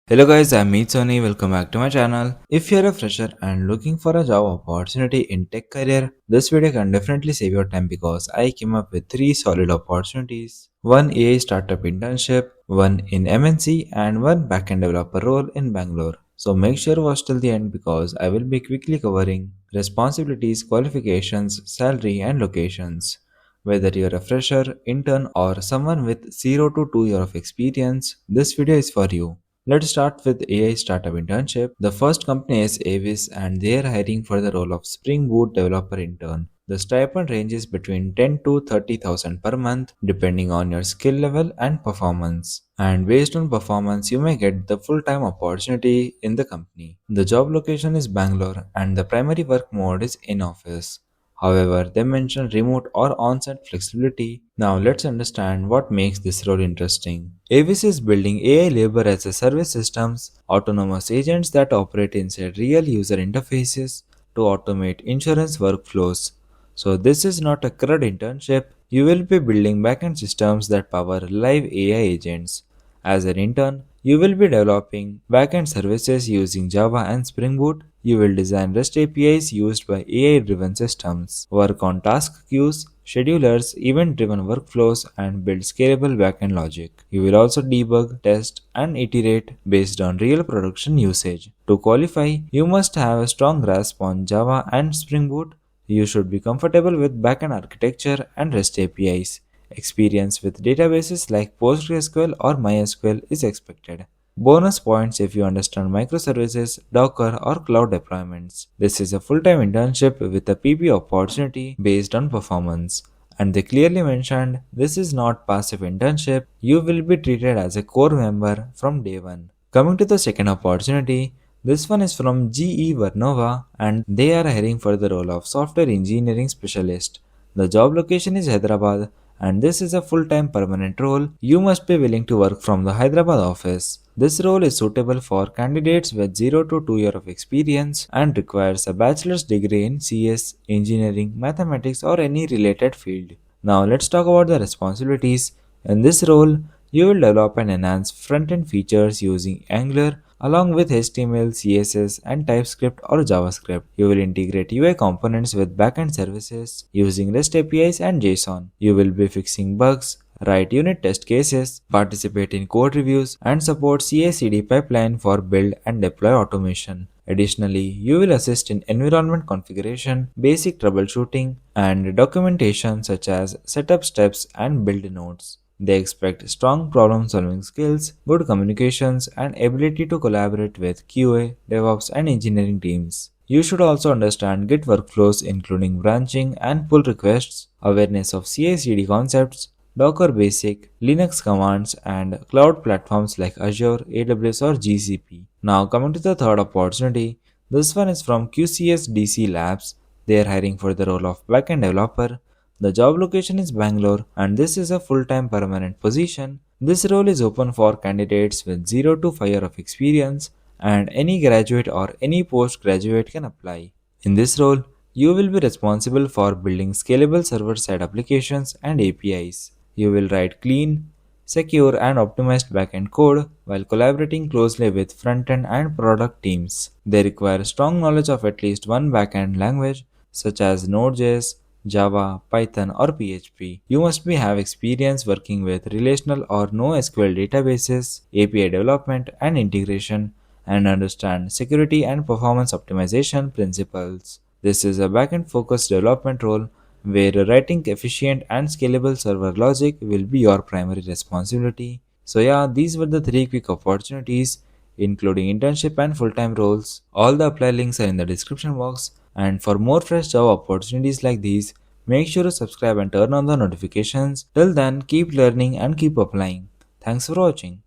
Hello guys, I'm Meet Sony. Welcome back to my channel. If you're a fresher and looking for a job opportunity in tech career, this video can definitely save your time because I came up with 3 solid opportunities. One AI startup internship, one in MNC and one backend developer role in Bangalore. So make sure to watch till the end because I will be quickly covering responsibilities, qualifications, salary and locations. Whether you're a fresher, intern or someone with 0 to 2 years of experience, this video is for you. Let's start with AI startup internship. The first company is Aevis and they are hiring for the role of Spring Boot developer intern. The stipend ranges between 10 to 30,000 per month depending on your skill level and performance. And based on performance, you may get the full-time opportunity in the company. The job location is Bangalore and the primary work mode is in office. However, they mention remote or on-site flexibility. Now let's understand what makes this role interesting. Avis is building AI labor as a service systems, autonomous agents that operate inside real user interfaces to automate insurance workflows. So this is not a CRUD internship. You will be building backend systems that power live AI agents. As an intern, you will be developing backend services using Java and Spring Boot. You will design REST APIs used by AI-driven systems, work on task queues, schedulers, event-driven workflows, and build scalable backend logic. You will also debug, test, and iterate based on real production usage. To qualify, you must have a strong grasp on Java and Spring Boot. You should be comfortable with backend architecture and REST APIs. Experience with databases like PostgreSQL or MySQL is expected. Bonus points if you understand microservices, Docker, or cloud deployments. This is a full-time internship with a PP opportunity based on performance. And they clearly mentioned this is not passive internship. You will be treated as a core member from day one. Coming to the second opportunity, this one is from GE Vernova and they are hiring for the role of software engineering specialist. The job location is Hyderabad and this is a full-time permanent role. You must be willing to work from the Hyderabad office. This role is suitable for candidates with 0 to 2 years of experience and requires a bachelor's degree in CS, engineering, mathematics or any related field. Now let's talk about the responsibilities. In this role, you will develop and enhance front-end features using Angular along with HTML, CSS, and TypeScript or JavaScript. You will integrate UI components with backend services using REST APIs and JSON. You will be fixing bugs, write unit test cases, participate in code reviews, and support CI/CD pipeline for build and deploy automation. Additionally, you will assist in environment configuration, basic troubleshooting, and documentation such as setup steps and build notes. They expect strong problem solving skills, good communications, and ability to collaborate with QA, DevOps, and engineering teams. You should also understand Git workflows including branching and pull requests, awareness of CI/CD concepts, Docker Basic, Linux commands, and cloud platforms like Azure, AWS, or GCP. Now, coming to the third opportunity, this one is from QCS DC Labs. They are hiring for the role of backend developer. The job location is Bangalore and this is a full-time permanent position. This role is open for candidates with 0 to 5 years of experience and any graduate or any postgraduate can apply. In this role, you will be responsible for building scalable server-side applications and APIs. You will write clean, secure and optimized backend code while collaborating closely with front-end and product teams. They require strong knowledge of at least one backend language such as nodejs, Java, Python, or PHP. You must have experience working with relational or NoSQL databases, API development and integration, and understand security and performance optimization principles. This is a backend focused development role where writing efficient and scalable server logic will be your primary responsibility. So yeah, these were the 3 quick opportunities including internship and full-time roles. All the apply links are in the description box. And for more fresh job opportunities like these, make sure to subscribe and turn on the notifications. Till then, keep learning and keep applying. Thanks for watching.